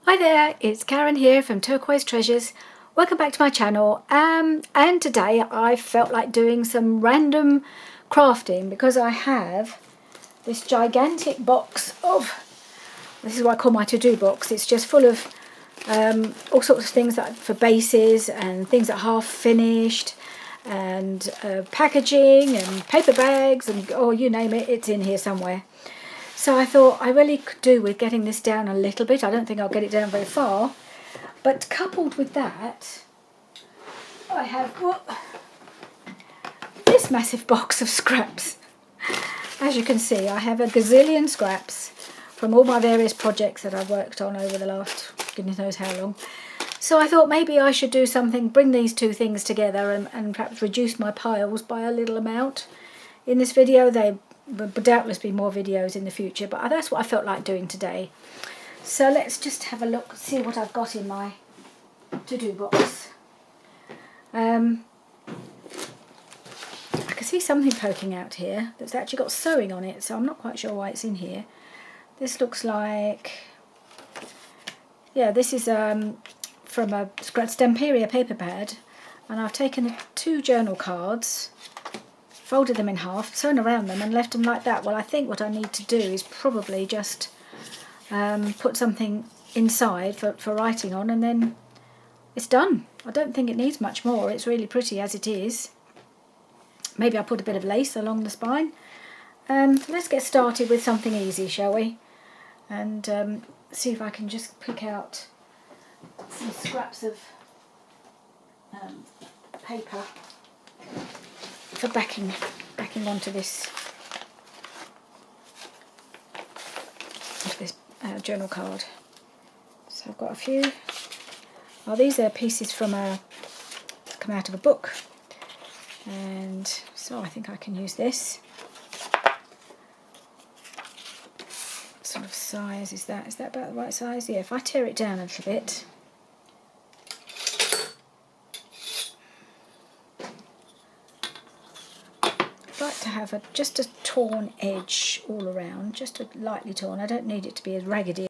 Hi there, it's Karen here from Turquoise Treasures. Welcome back to my channel, and today I felt like doing some random crafting because I have this gigantic box of, this is what I call my to-do box. It's just full of all sorts of things that for bases and things that are half finished and packaging and paper bags and oh, you name it, it's in here somewhere. So I thought I really could do with getting this down a little bit. I don't think I'll get it down very far. But coupled with that, I have this massive box of scraps. As you can see, I have a gazillion scraps from all my various projects that I've worked on over the last goodness knows how long. So I thought maybe I should do something, bring these two things together and perhaps reduce my piles by a little amount. In this video, there will doubtless be more videos in the future, but that's what I felt like doing today. So let's just have a look, see what I've got in my to-do box. I can see something poking out here that's actually got sewing on it, so I'm not quite sure why it's in here. This looks like, yeah, this is from a Stamperia paper pad, and I've taken two journal cards, folded them in half, sewn around them and left them like that. Well, I think what I need to do is probably just put something inside for writing on, and then it's done. I don't think it needs much more. It's really pretty as it is. Maybe I'll put a bit of lace along the spine. Let's get started with something easy, shall we? And see if I can just pick out some scraps of paper for backing onto this journal card. So I've got a few. Oh, these are pieces from come out of a book, and so I think I can use this. What sort of size is that? Is that about the right size? Yeah, if I tear it down a little bit. I'd like to have just a torn edge all around, just a lightly torn. I don't need it to be as raggedy.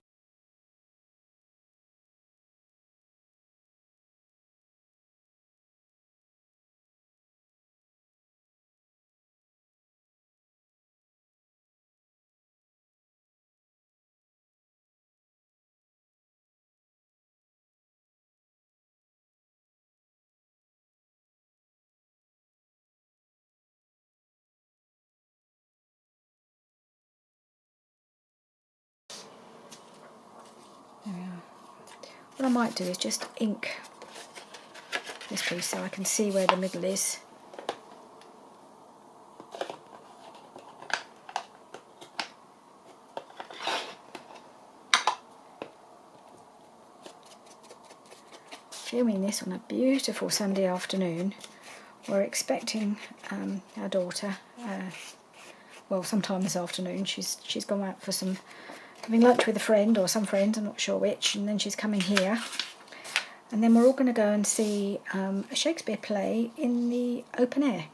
There we are. What I might do is just ink this piece so I can see where the middle is. Filming this on a beautiful Sunday afternoon. We're expecting our daughter, well, sometime this afternoon. She's gone out for having lunch with a friend or some friends, I'm not sure which, and then she's coming here. And then we're all going to go and see a Shakespeare play in the open air,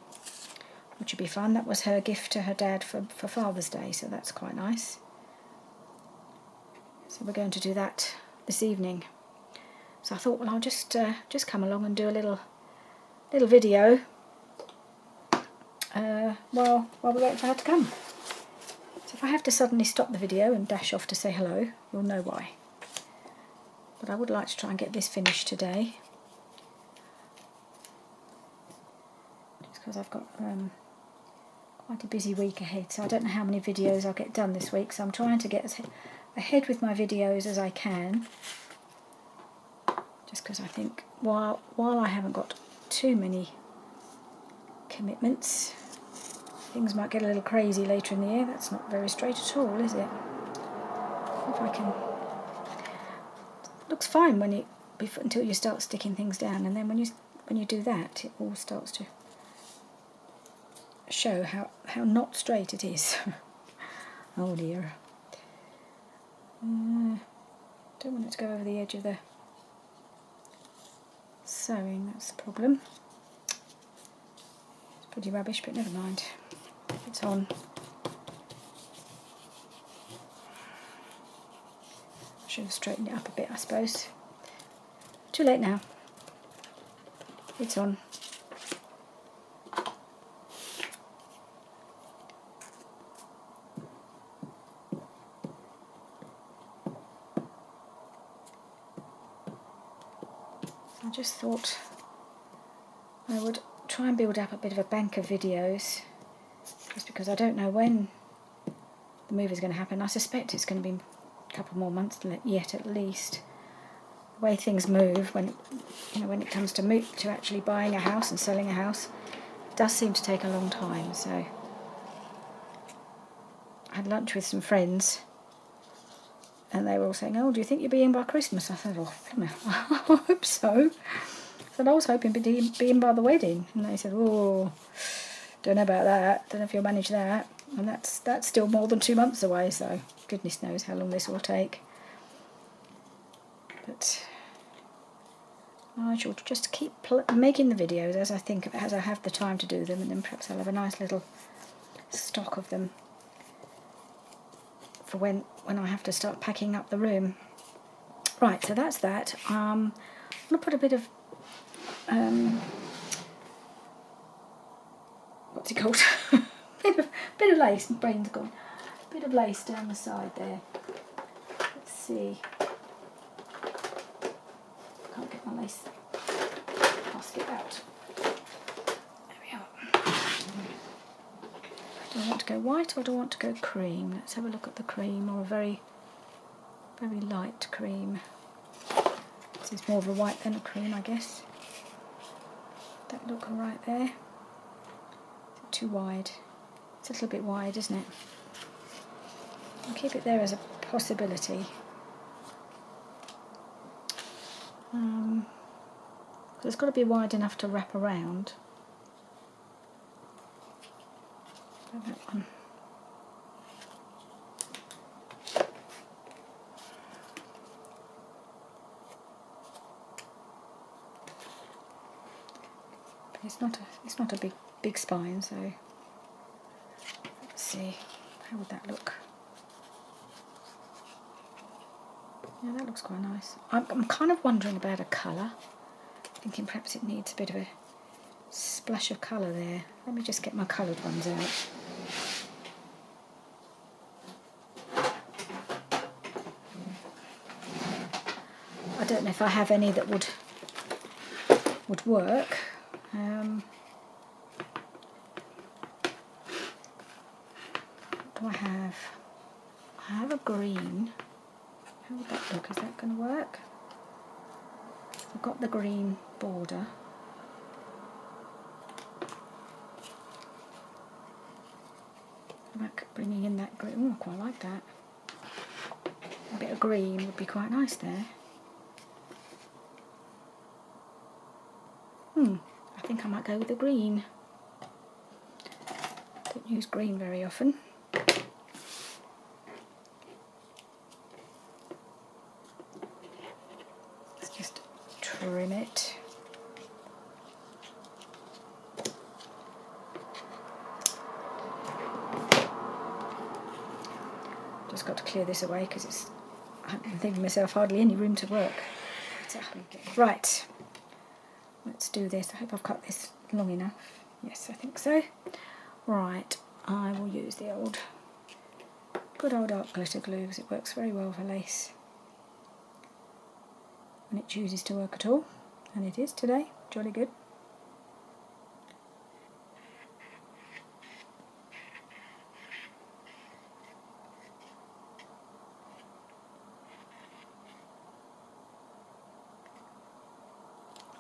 which would be fun. That was her gift to her dad for Father's Day, so that's quite nice. So we're going to do that this evening. So I thought, well, I'll just come along and do a little video while we wait for her to come. So if I have to suddenly stop the video and dash off to say hello, you'll know why. But I would like to try and get this finished today, just because I've got quite a busy week ahead, so I don't know how many videos I'll get done this week, so I'm trying to get as ahead with my videos as I can, just because I think while I haven't got too many commitments, things might get a little crazy later in the year. That's not very straight at all, is it? If I can, looks fine until you start sticking things down, and then when you do that, it all starts to show how not straight it is. Oh dear. Don't want it to go over the edge of the sewing, that's the problem. It's pretty rubbish, but never mind. It's on. Should have straightened it up a bit, I suppose. Too late now. It's on. I just thought I would try and build up a bit of a bank of videos, just because I don't know when the move is going to happen. I suspect it's going to be a couple more months yet at least. The way things move when it comes to actually buying a house and selling a house, it does seem to take a long time. So I had lunch with some friends and they were all saying, "Oh, do you think you'll be in by Christmas?" I said, "Oh, I hope so." I said, "I was hoping to be in by the wedding." And they said, "Oh, don't know about that. Don't know if you'll manage that." And that's still more than 2 months away, so goodness knows how long this will take. But I shall just keep making the videos as I have the time to do them, and then perhaps I'll have a nice little stock of them for when I have to start packing up the room. Right, so that's that. I'm going to put a bit of what's it called? bit of lace. My brain's gone. Bit of lace down the side there. Let's see. Can't get my lace basket out. There we are. Do I want to go white or do I want to go cream? Let's have a look at the cream, or a very, very light cream. This is more of a white than a cream, I guess. That look all right there. Is it too wide? It's a little bit wide, isn't it? I'll keep it there as a possibility. So it's got to be wide enough to wrap around. That one. But it's not a big spine, so let's see, how would that look? Yeah, that looks quite nice. I'm kind of wondering about a colour, thinking perhaps it needs a bit of a splash of colour there. Let me just get my coloured ones out. I don't know if I have any that would work. What do I have? I have a green. How would that look? Is that going to work? I've got the green border. Like bringing in that green. Oh, I quite like that. A bit of green would be quite nice there. I think I might go with the green. Don't use green very often. Let's just trim it. Just got to clear this away because I'm thinking myself hardly any room to work. Right. Let's do this. I hope I've cut this long enough. Yes, I think so. Right, I will use the good old art glitter glue because it works very well for lace when it chooses to work at all, and it is today. Jolly good.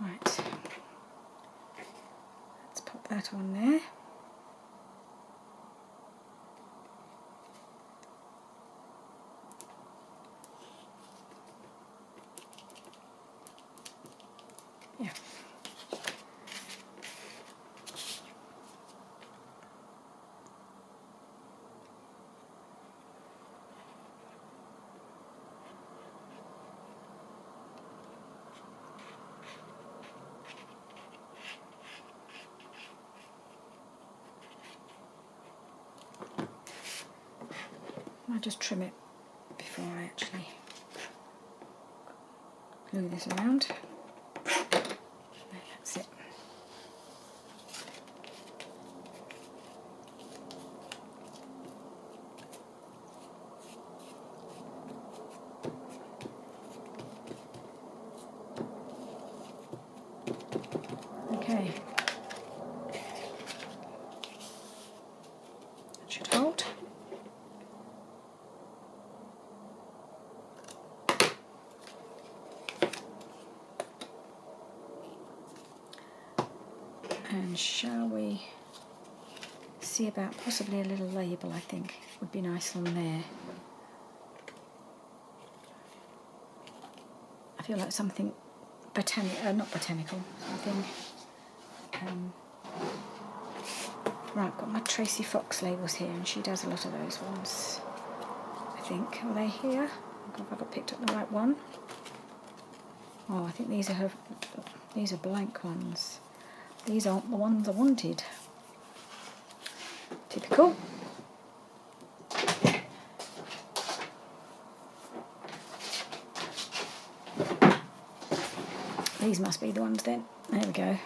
Right. Let's pop that on there. Yeah. I'll just trim it before I actually glue this around. That's it. Okay. That should hold. And shall we see about possibly a little label? I think would be nice on there. I feel like something not botanical, something. Right, I've got my Tracy Fox labels here, and she does a lot of those ones. I think are they here? Have I got picked up the right one? Oh, I think these are blank ones. These aren't the ones I wanted. Typical. These must be the ones then. There we go.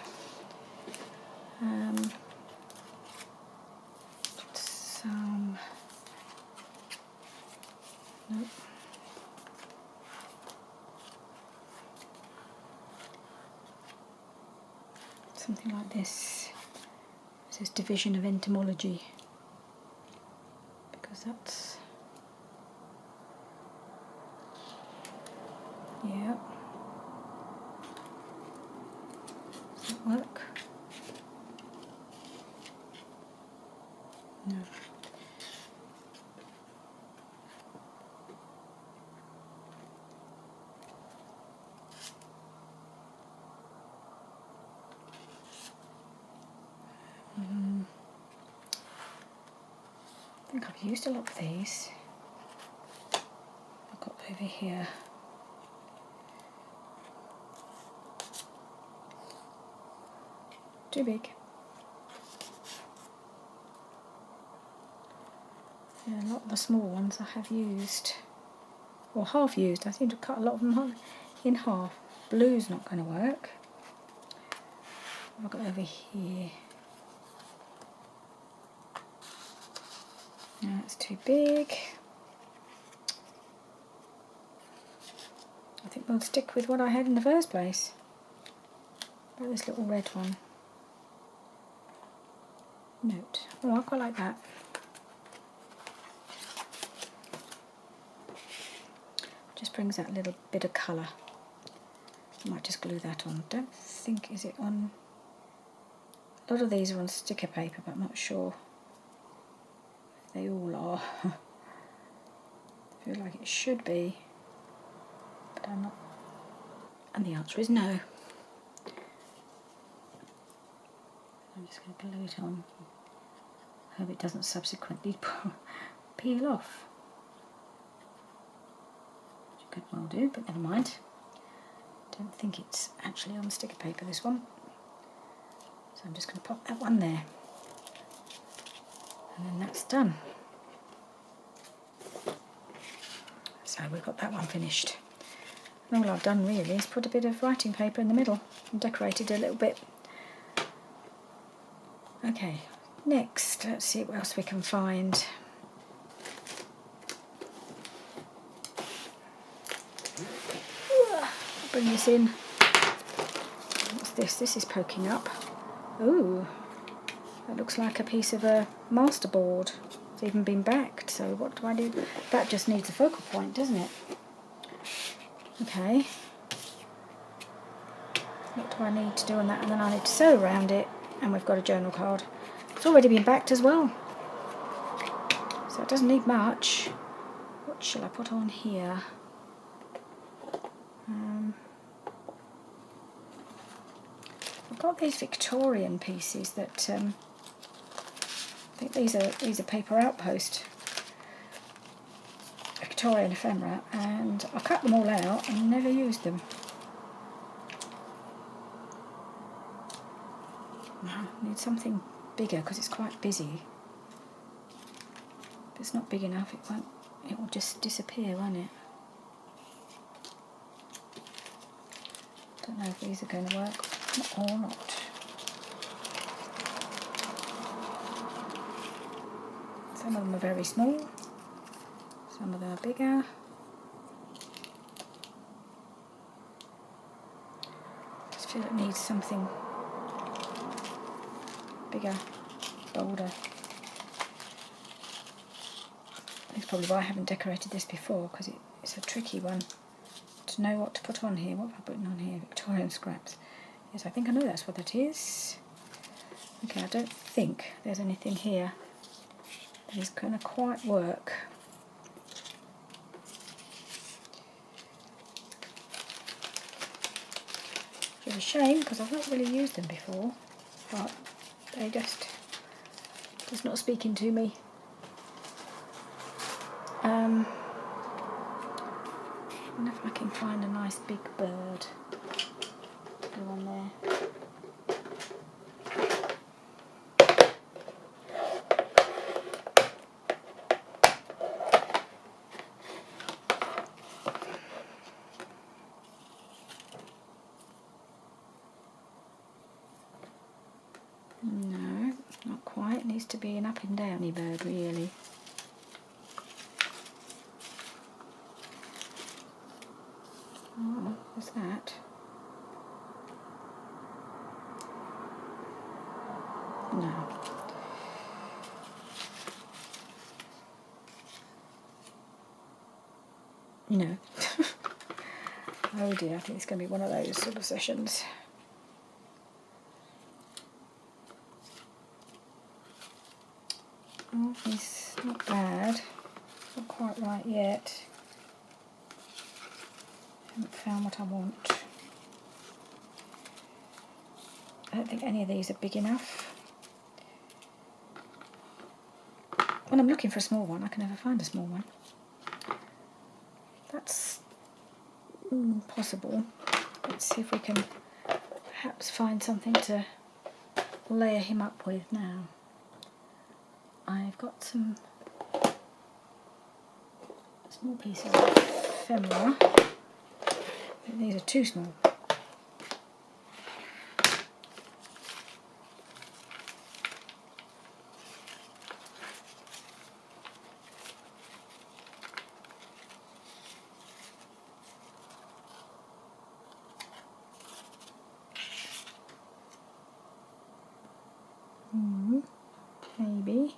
Nope. Something like this. It says Division of Entomology. Because that's... yeah. Does that work? No. I think I've used a lot of these. I've got over here. Too big. Yeah, a lot of the small ones I have used, or half used. I seem to cut a lot of them in half. Blue's not going to work. I've got over here. No, that's too big. I think we'll stick with what I had in the first place. About this little red one. Note. Oh, I quite like that. Just brings that little bit of colour. I might just glue that on. Don't think, is it on? A lot of these are on sticker paper, but I'm not sure if they all are. I feel like it should be, but I'm not. And the answer is no. I'm just going to glue it on. Hope it doesn't subsequently peel off. Which it could well do, but never mind. Don't think it's actually on sticker paper, this one. So I'm just going to pop that one there. And then that's done. So we've got that one finished. And all I've done really is put a bit of writing paper in the middle and decorated a little bit. Okay, next, let's see what else we can find. I'll bring this in. What's this? This is poking up. Ooh, that looks like a piece of a masterboard. It's even been backed, so what do I do? That just needs a focal point, doesn't it? Okay. What do I need to do on that? And then I need to sew around it. And we've got a journal card. It's already been backed as well, so it doesn't need much. What shall I put on here? I've got these Victorian pieces that I think these are paper outpost Victorian ephemera, and I cut them all out and never used them. I need something bigger because it's quite busy. If it's not big enough, it will just disappear, won't it? don't know if these are going to work or not. Some of them are very small, some of them are bigger. I just feel it needs something bigger, bolder. That's probably why I haven't decorated this before, because it's a tricky one to know what to put on here. What have I put on here? Victorian scraps. Yes, I think I know that's what that is. Okay, I don't think there's anything here that is going to quite work. Which is a shame, because I've not really used them before, but they just not speaking to me. I wonder if I can find a nice big bird to go on there. No, not quite. It needs to be an up and downy bird, really. Oh, what's that? No. No. Oh dear, I think it's going to be one of those sort of sessions. Oh, it's not bad. Not quite right yet. Haven't found what I want. I don't think any of these are big enough. When I'm looking for a small one, I can never find a small one. That's possible. Let's see if we can perhaps find something to layer him up with now. I've got some small pieces of ephemera. These are too small. Maybe.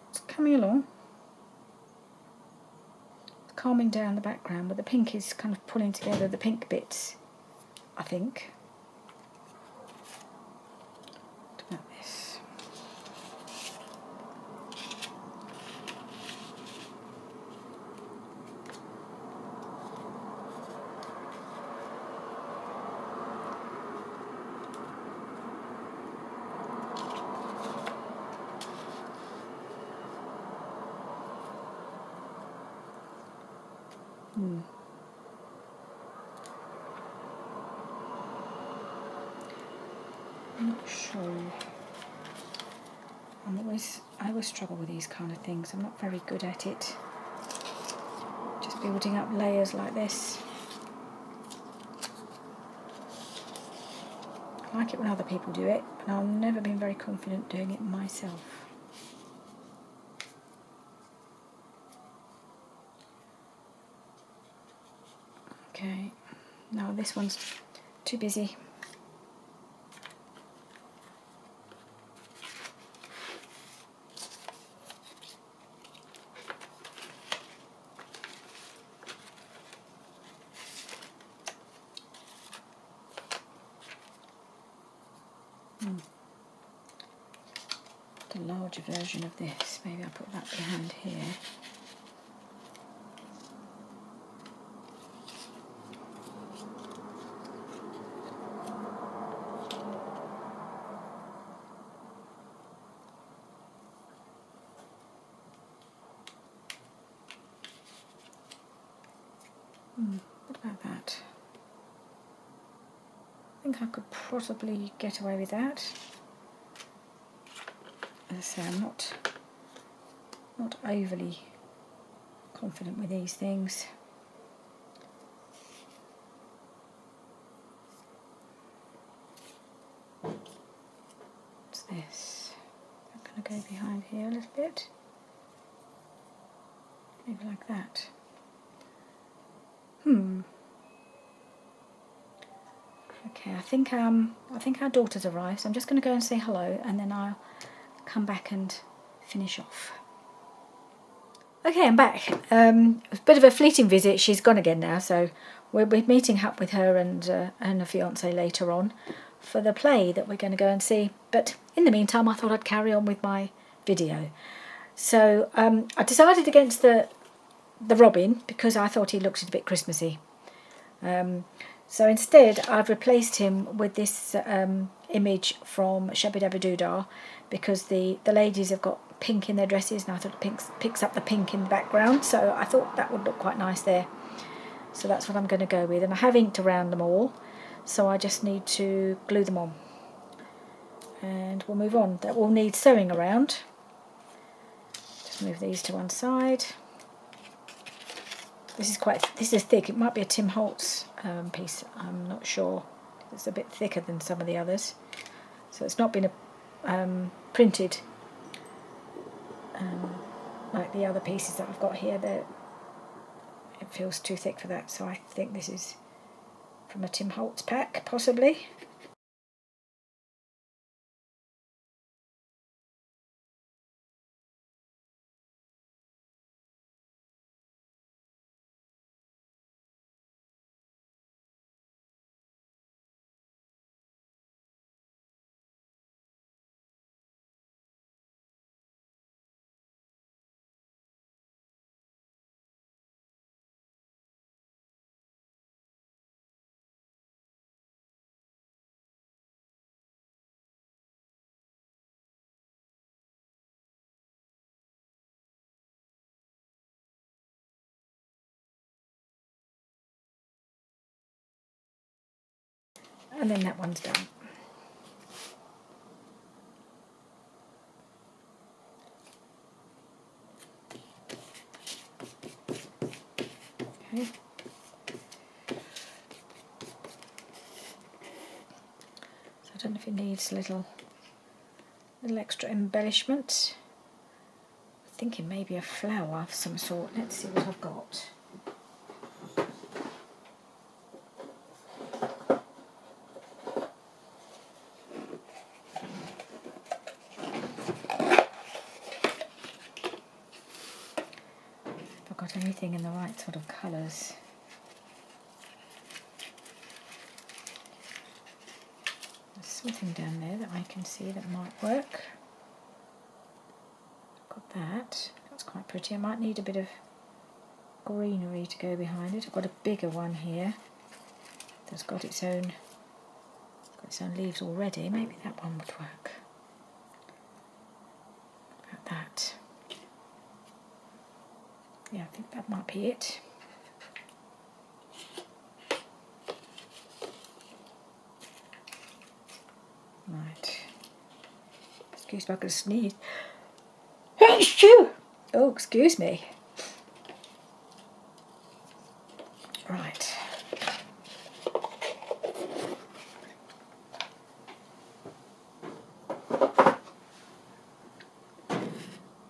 It's coming along. It's calming down the background, but the pink is kind of pulling together the pink bits, I think. What about this? I'm not sure. I always struggle with these kind of things. I'm not very good at it. Just building up layers like this. I like it when other people do it, but I've never been very confident doing it myself. Okay, no, this one's too busy. The larger version of this, maybe I'll put that behind here. What about that? think I could possibly get away with that. As I say, I'm not overly confident with these things. What's this? I'm going to go behind here a little bit. Maybe like that. Okay, I think our daughter's arrived, so I'm just going to go and say hello, and then I'll come back and finish off. Okay, I'm back. It was a bit of a fleeting visit. She's gone again now, so we're meeting up with her and her fiance later on for the play that we're going to go and see. But in the meantime, I thought I'd carry on with my video. So I decided against the robin because I thought he looked a bit Christmassy. So instead, I've replaced him with this image from Shabby Dabby Doodah, because the ladies have got pink in their dresses, and I thought it picks up the pink in the background, so I thought that would look quite nice there. So that's what I'm going to go with, and I have inked around them all, so I just need to glue them on. And we'll move on. That will need sewing around. Just move these to one side. This is thick. It might be a Tim Holtz piece. I'm not sure. It's a bit thicker than some of the others, so it's not been printed like the other pieces that I've got here. It feels too thick for that, so I think this is from a Tim Holtz pack, possibly. And then that one's done. Okay. So I don't know if it needs a little extra embellishment. I'm thinking maybe a flower of some sort. Let's see what I've got. Got anything in the right sort of colours. There's something down there that I can see that might work. Got that. That's quite pretty. I might need a bit of greenery to go behind it. I've got a bigger one here that's got its own leaves already. Maybe that one would work. About that. Yeah, I think that might be it. Right. Excuse me, I'm going to sneeze. Oh, excuse me. Right.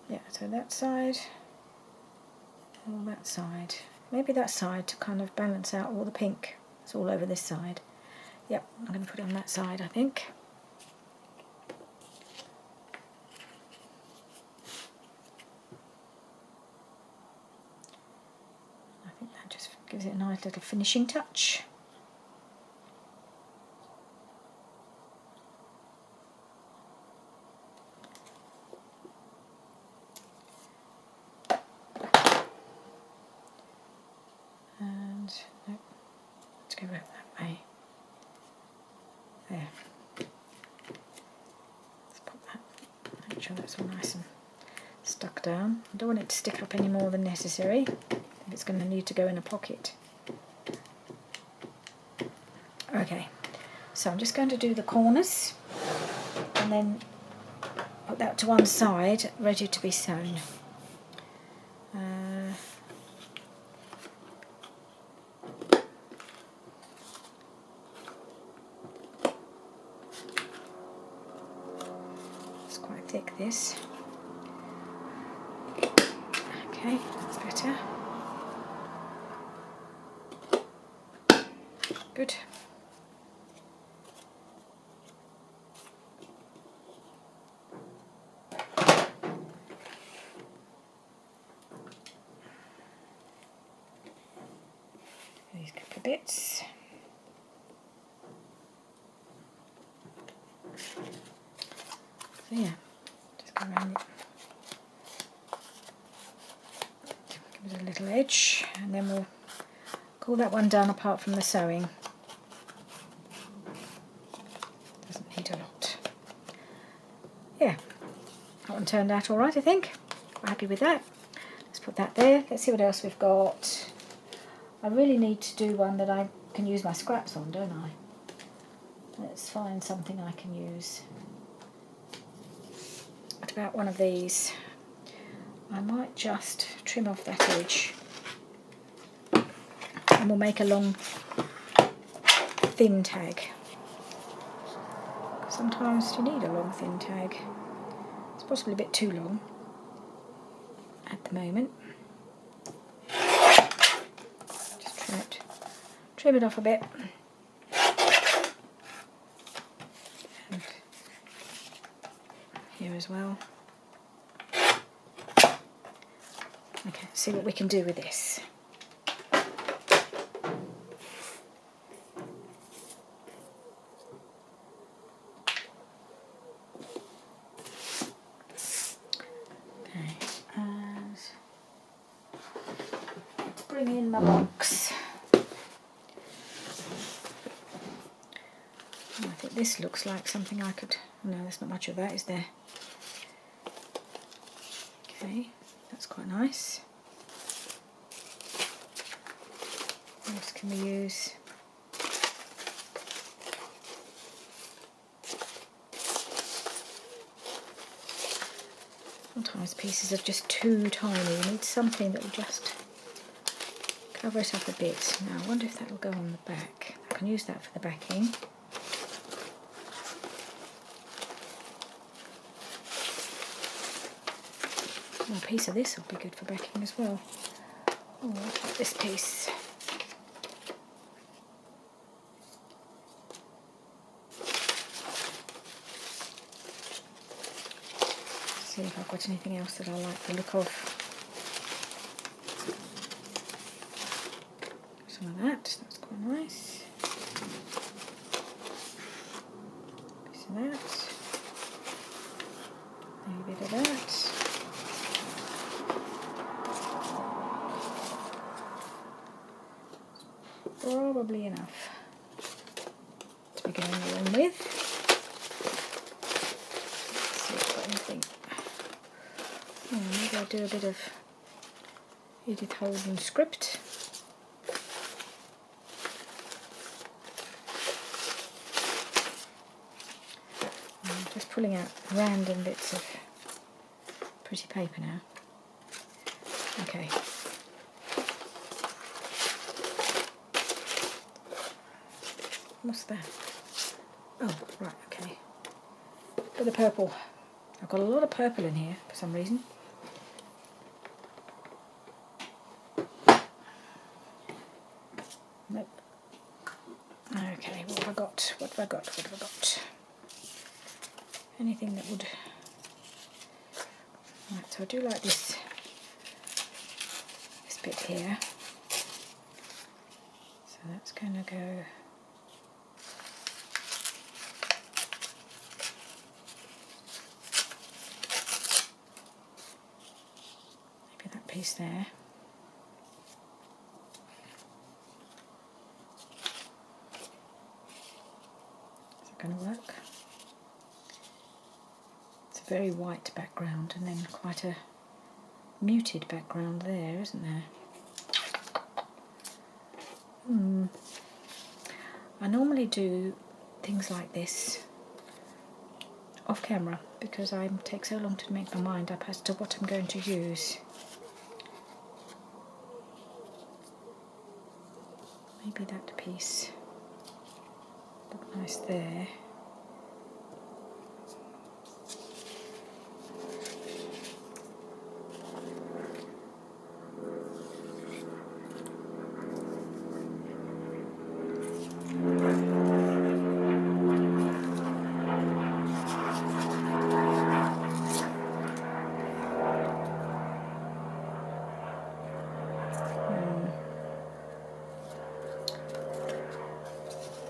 Yeah, so that side. All that side. Maybe that side to kind of balance out all the pink. It's all over this side. Yep, I'm going to put it on that side, I think. I think that just gives it a nice little finishing touch. No, let's go back that way. There. Let's pop that. Make sure that's all nice and stuck down. I don't want it to stick up any more than necessary. If it's going to need to go in a pocket. Okay. So I'm just going to do the corners and then put that to one side, ready to be sewn. It's quite thick, this. Okay, that's better. Good. These couple of bits. So yeah, just go around it. Give it a little edge, and then we'll cool that one down apart from the sewing. Doesn't need a lot. Yeah, that one turned out alright, I think. I'm happy with that. Let's put that there. Let's see what else we've got. I really need to do one that I can use my scraps on, don't I? Let's find something I can use. What about one of these? I might just trim off that edge and we'll make a long thin tag. Sometimes you need a long thin tag. It's possibly a bit too long at the moment. Just trim it off a bit. And here as well. Okay, let's see what we can do with this. Okay, and let's bring in my box. I think this looks like something I could... No, there's not much of that, is there? Okay, that's quite nice. What else can we use? Sometimes pieces are just too tiny. You need something that will just cover it up a bit. Now, I wonder if that will go on the back. I can use that for the backing. Oh, a piece of this will be good for backing as well. Oh, what about this piece? See if I've got anything else that I like the look of. Some of that, that's quite nice. Piece of that. Maybe a bit of that. Probably enough to be going along with. Let's see if I've got anything. Oh, maybe I'll do a bit of Edith Holden script. I'm just pulling out random bits of pretty paper now. Okay. What's that? Oh, right, okay. Bit of purple. I've got a lot of purple in here for some reason. Nope. Okay, what have I got? What have I got? What have I got? Anything that would... Right, so I do like this bit here. So that's going to go... that piece there. Is that going to work? It's a very white background and then quite a muted background there, isn't there? I normally do things like this off camera because I take so long to make my mind up as to what I'm going to use. Maybe that piece look nice there.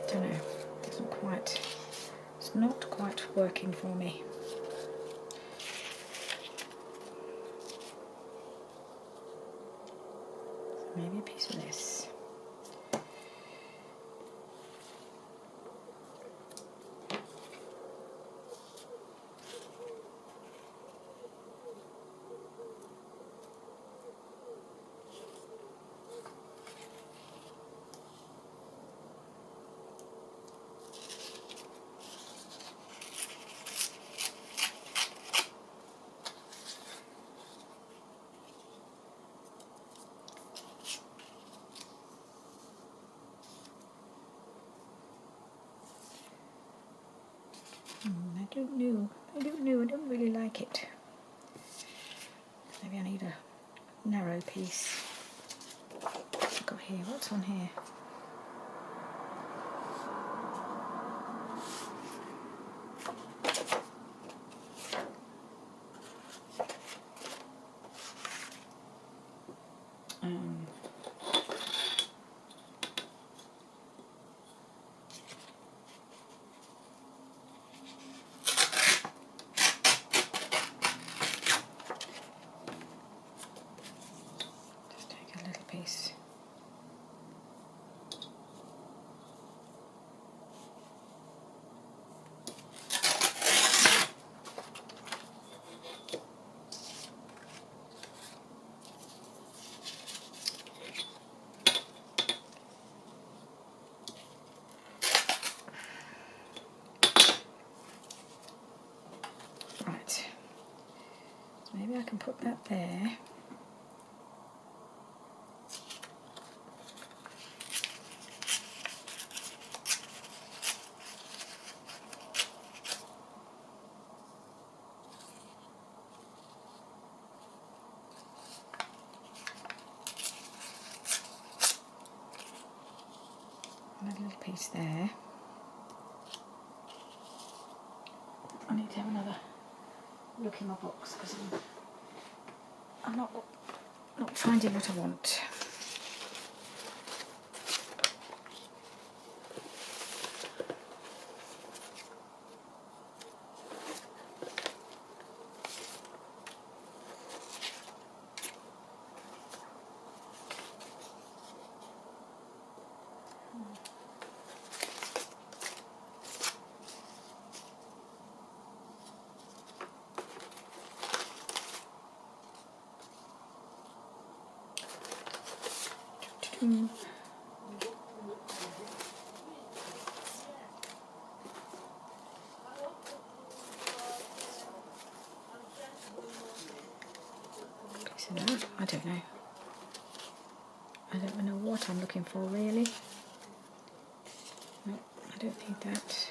Don't know, it's not quite working for me. Maybe a piece of this. I don't know, I don't really like it. Maybe I need a narrow piece. What's I've got here? What's on here? Piece. Right, so maybe I can put that there. Another little piece there. I need to have another look in my box because I'm not finding what I want. Piece of that. I don't know. I don't know what I'm looking for really. No, I don't need that.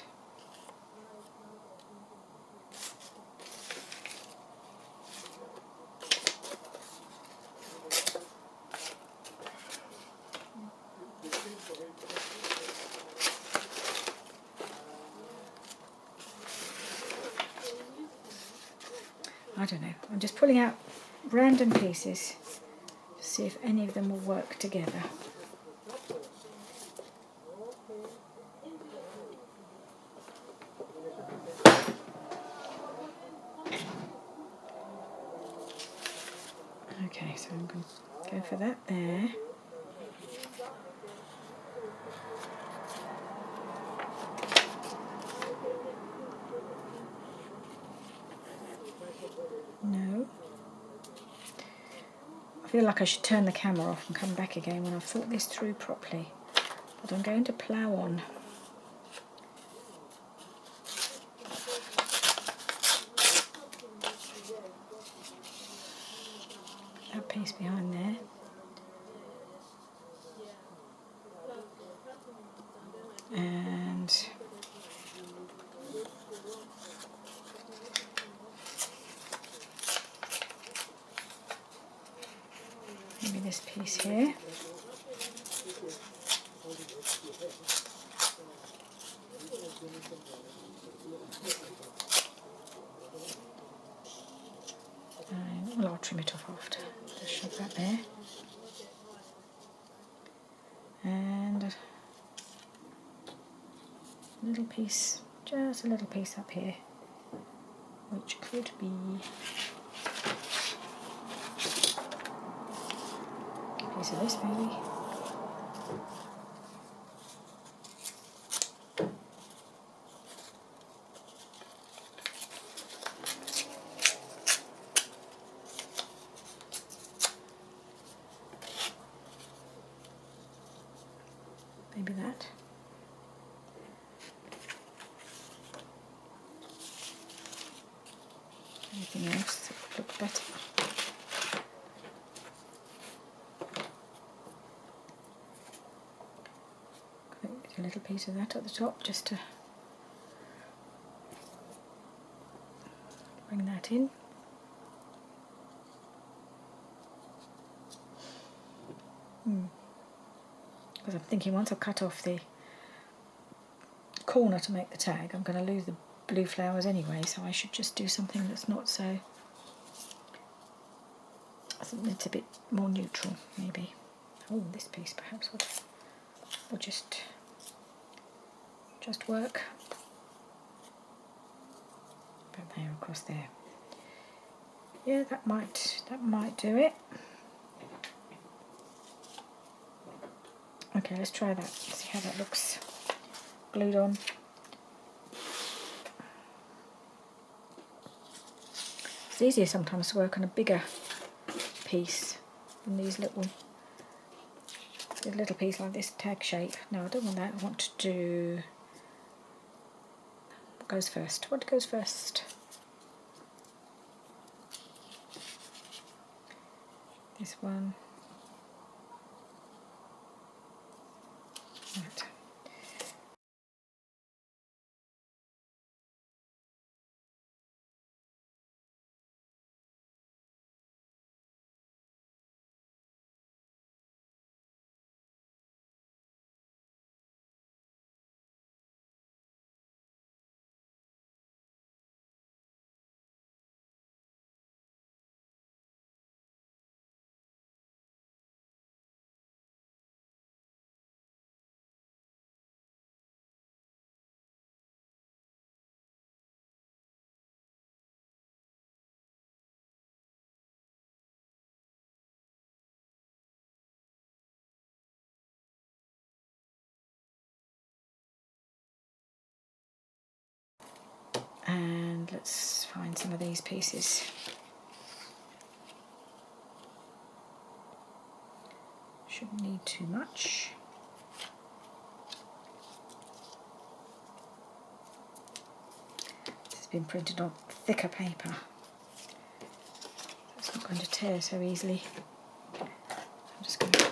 I don't know, I'm just pulling out random pieces to see if any of them will work together. Okay, so I'm going to go for that there. No. I feel like I should turn the camera off and come back again when I've thought this through properly. But I'm going to plough on. piece behind there. And maybe this piece here. Well, I'll trim it off after. Just shove that there. And a little piece, just a little piece up here, which could be a piece of this maybe. Maybe that. Anything else that would look better? A little piece of that at the top just to bring that in. Because I'm thinking once I've cut off the corner to make the tag, I'm going to lose the blue flowers anyway, so I should just do something that's not so, I think it's a bit more neutral maybe. Oh, this piece perhaps would just work. About there, across there. Yeah, that might do it. Okay, let's try that. See how that looks glued on. It's easier sometimes to work on a bigger piece than these little piece like this tag shape. No, I don't want that. I want to do what goes first. What goes first? This one. Right. And let's find some of these pieces. Shouldn't need too much. This has been printed on thicker paper. It's not going to tear so easily. I'm just going to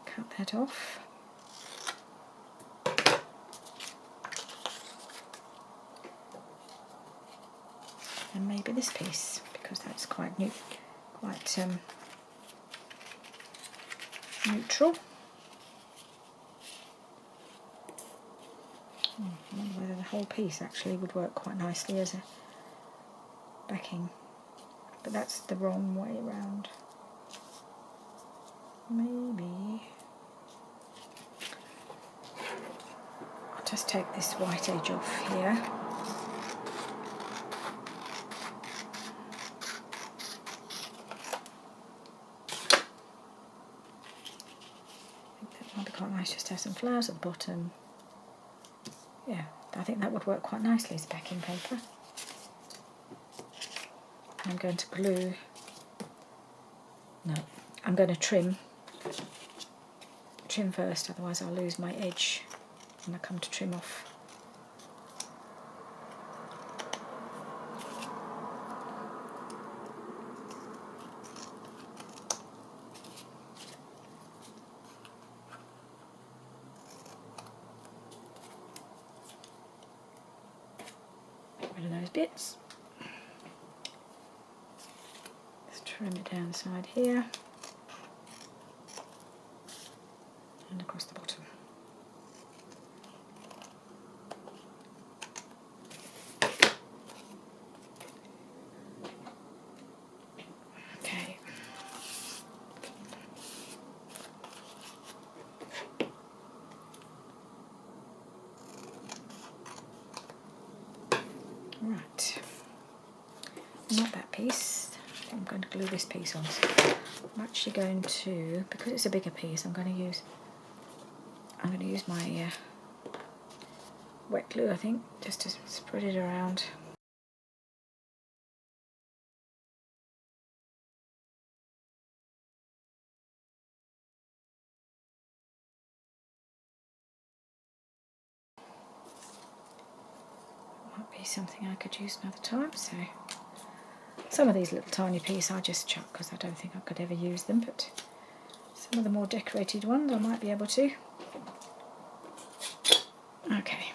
cut that off. And maybe this piece, because that's quite neutral. I wonder whether the whole piece actually would work quite nicely as a backing, but that's the wrong way around. Maybe I'll just take this white edge off here. Might be quite nice just to have some flowers at the bottom. Yeah, I think that would work quite nicely as backing paper. I'm going to glue. No, I'm going to trim first, otherwise I'll lose my edge when I come to trim off. rid of those bits. Let's trim it down the side here and across the bottom. Okay. Right. Not that piece. I think I'm going to glue this piece on. So I'm actually going to, because it's a bigger piece, I'm going to use my wet glue, I think, just to spread it around. Might be something I could use another time. So some of these little tiny pieces I just chuck because I don't think I could ever use them, but some of the more decorated ones I might be able to. Okay.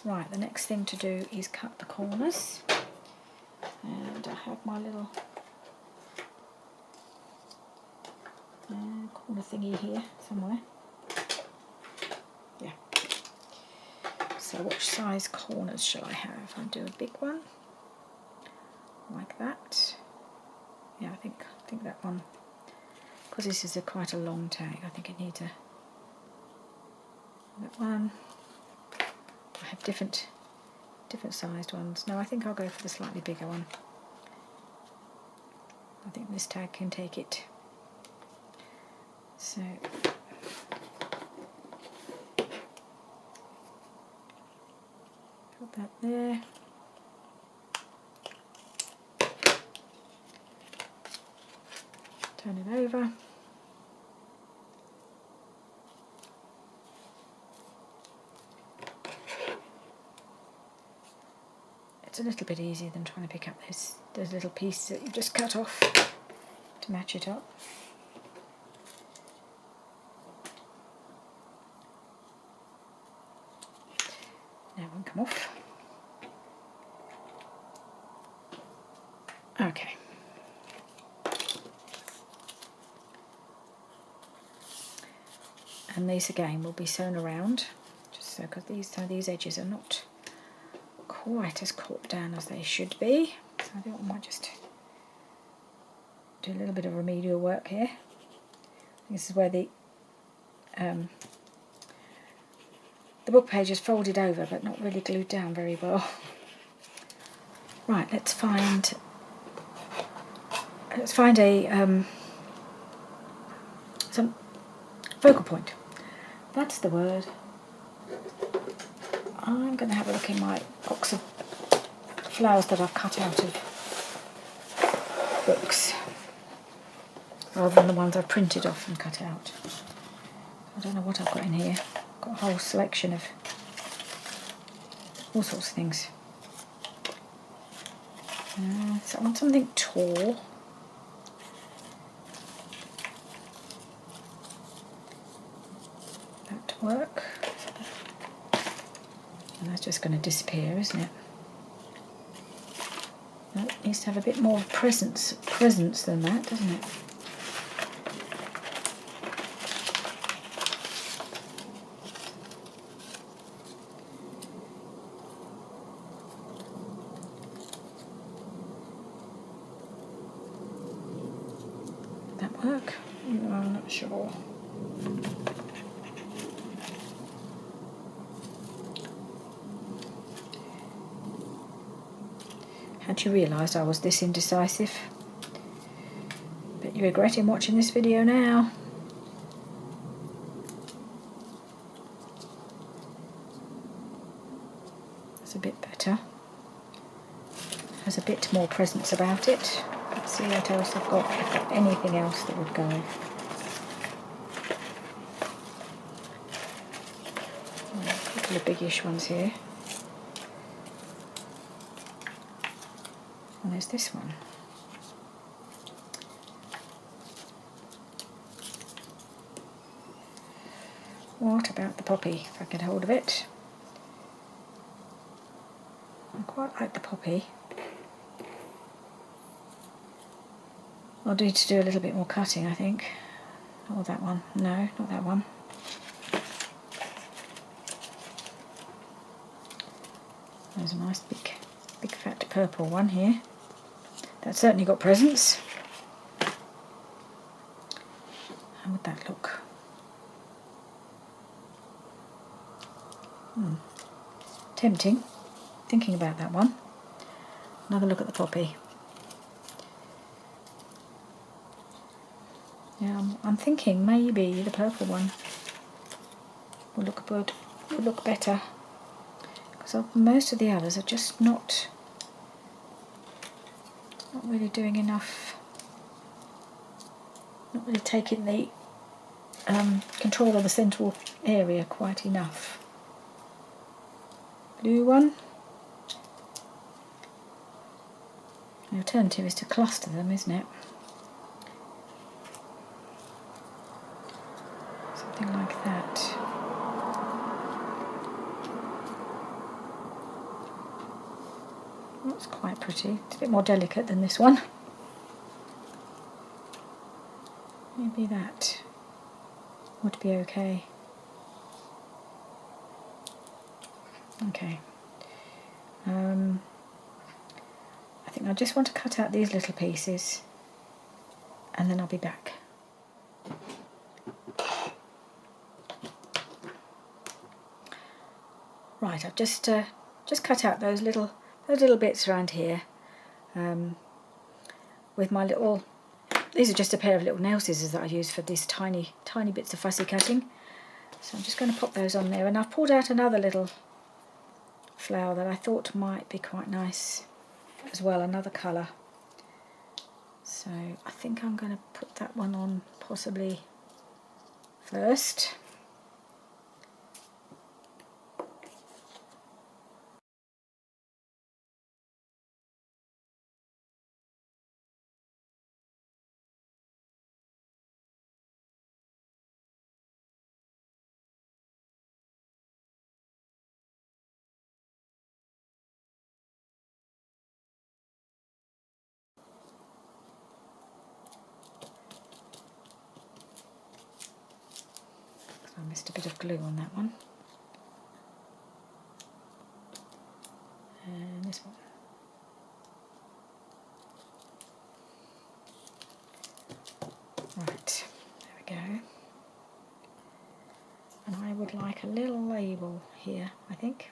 Right, the next thing to do is cut the corners. And I have my little corner thingy here somewhere. Yeah. So which size corners shall I have? I'll do a big one, like that. Yeah, I think that one, because this is quite a long tag, I think it needs that one. I have different sized ones. No, I think I'll go for the slightly bigger one. I think this tag can take it. So put that there. Turn it over. It's a little bit easier than trying to pick up those little pieces that you just cut off to match it up. Now it won't come off. Okay. And these again will be sewn around, just so, because these edges are not quite as caught down as they should be. So I think I might just do a little bit of remedial work here. This is where the book page is folded over but not really glued down very well. Right, let's find a some focal point. That's the word. I'm going to have a look in my box of flowers that I've cut out of books, rather than the ones I've printed off and cut out. I don't know what I've got in here. I've got a whole selection of all sorts of things. So I want something tall. That to work. And that's just going to disappear, isn't it? That needs to have a bit more presence than that, doesn't it? Would that work? No, I'm not sure. Had you realised I was this indecisive? Bet you're regretting watching this video now. That's a bit better. Has a bit more presence about it. Let's see what else I've got. If I've got anything else that would go. A couple of biggish ones here. And there's this one. What about the poppy, if I get hold of it? quite like the poppy. I'll need to do a little bit more cutting, I think. Or that one. No, not that one. There's a nice big fat purple one here. That's certainly got presence. How would that look? Tempting. Thinking about that one. Another look at the poppy. Yeah, I'm thinking maybe the purple one will look good, will look better, because most of the others are just not really doing enough, not really taking the control of the central area quite enough. Blue one. The alternative is to cluster them, isn't it? Something like that. That's quite pretty. It's a bit more delicate than this one. Maybe that would be okay. Okay. I think I just want to cut out these little pieces and then I'll be back. Right, I've just cut out those little bits around here with my little. These are just a pair of little nail scissors that I use for these tiny bits of fussy cutting. So I'm just going to pop those on there, and I've pulled out another little flower that I thought might be quite nice as well, another colour. So I think I'm going to put that one on possibly first. I missed a bit of glue on that one. And this one. Right, there we go. And I would like a little label here, I think.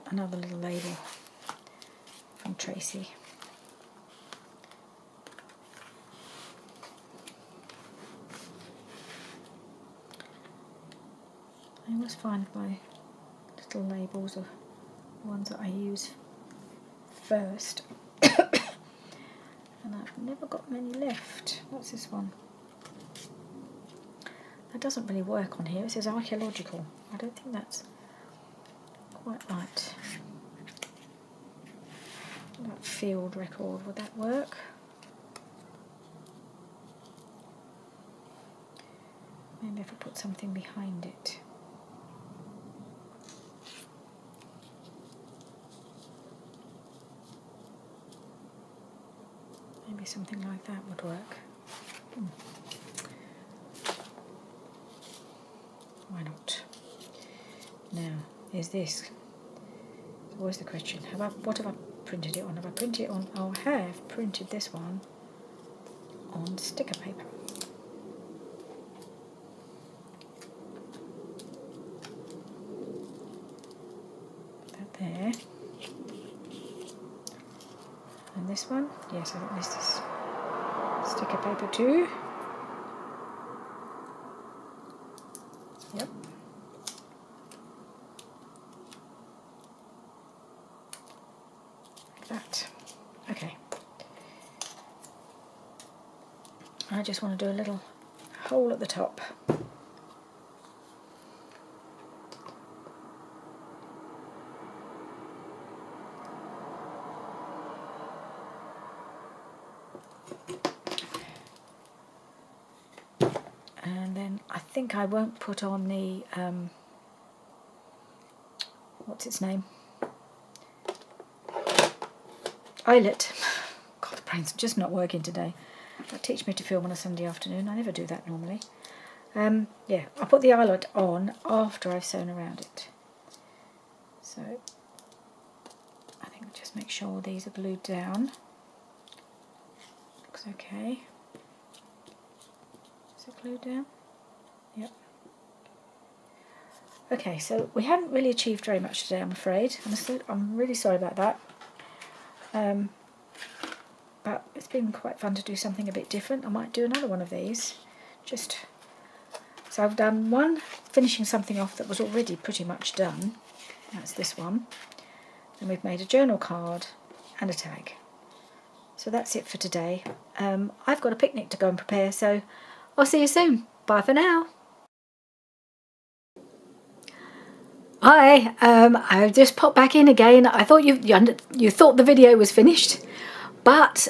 Another little label from Tracy. I always find my little labels are the ones that I use first. And I've never got many left. What's this one? That doesn't really work on here. It says archaeological. I don't think that's quite right. That field record, would that work? Maybe if I put something behind it. Maybe something like that would work. Why not? Now, is this? It's always the question. What have I printed it on? Have I printed it on? I have printed this one on sticker paper. Put that there. And this one, yes, I think this is sticker paper too. Yep. Like that. Okay. I just want to do a little hole at the top. I think I won't put on the what's its name? Eyelet. God, the brain's just not working today. That teach me to film on a Sunday afternoon. I never do that normally. Yeah, I'll put the eyelet on after I've sewn around it. So I think I'll just make sure these are glued down. Looks okay. Is it glued down? Yep. Okay, so we haven't really achieved very much today, I'm afraid. I'm really sorry about that. But it's been quite fun to do something a bit different. I might do another one of these. So I've done one, finishing something off that was already pretty much done. That's this one. And we've made a journal card and a tag. So that's it for today. I've got a picnic to go and prepare, so I'll see you soon. Bye for now. Hi, I've just popped back in again. I thought you thought the video was finished, but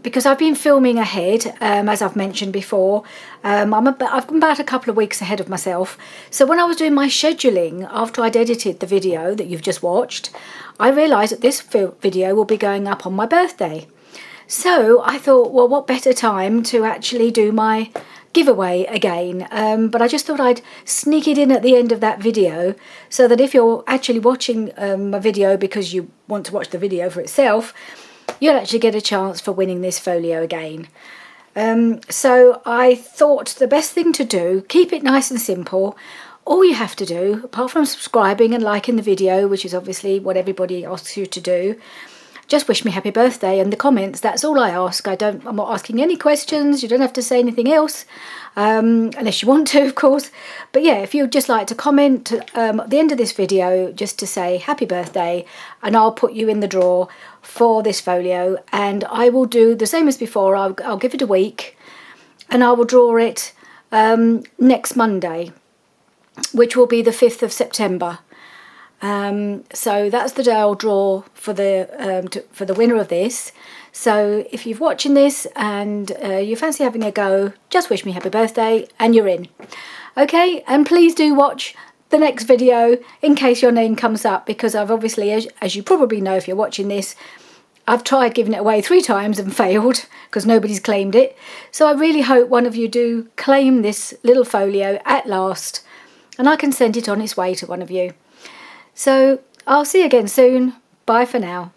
because I've been filming ahead, as I've mentioned before, I've been about a couple of weeks ahead of myself. So when I was doing my scheduling after I'd edited the video that you've just watched, I realised that this video will be going up on my birthday. So I thought, well, what better time to actually do my giveaway again, but I just thought I'd sneak it in at the end of that video so that if you're actually watching my video because you want to watch the video for itself, you'll actually get a chance for winning this folio again. So I thought the best thing to do, keep it nice and simple. All you have to do, apart from subscribing and liking the video, which is obviously what everybody asks you to do, just wish me happy birthday in the comments. That's all I ask. I'm not asking any questions. You don't have to say anything else, unless you want to, of course. But yeah, if you'd just like to comment at the end of this video, just to say happy birthday, and I'll put you in the draw for this folio. And I will do the same as before. I'll give it a week, and I will draw it next Monday, which will be the 5th of September. So that's the day I'll draw for the winner of this. So if you're watching this and you fancy having a go, just wish me happy birthday and you're in. Okay, and please do watch the next video in case your name comes up, because I've obviously, as you probably know if you're watching this, I've tried giving it away 3 times and failed because nobody's claimed it. So I really hope one of you do claim this little folio at last, and I can send it on its way to one of you. So I'll see you again soon. Bye for now.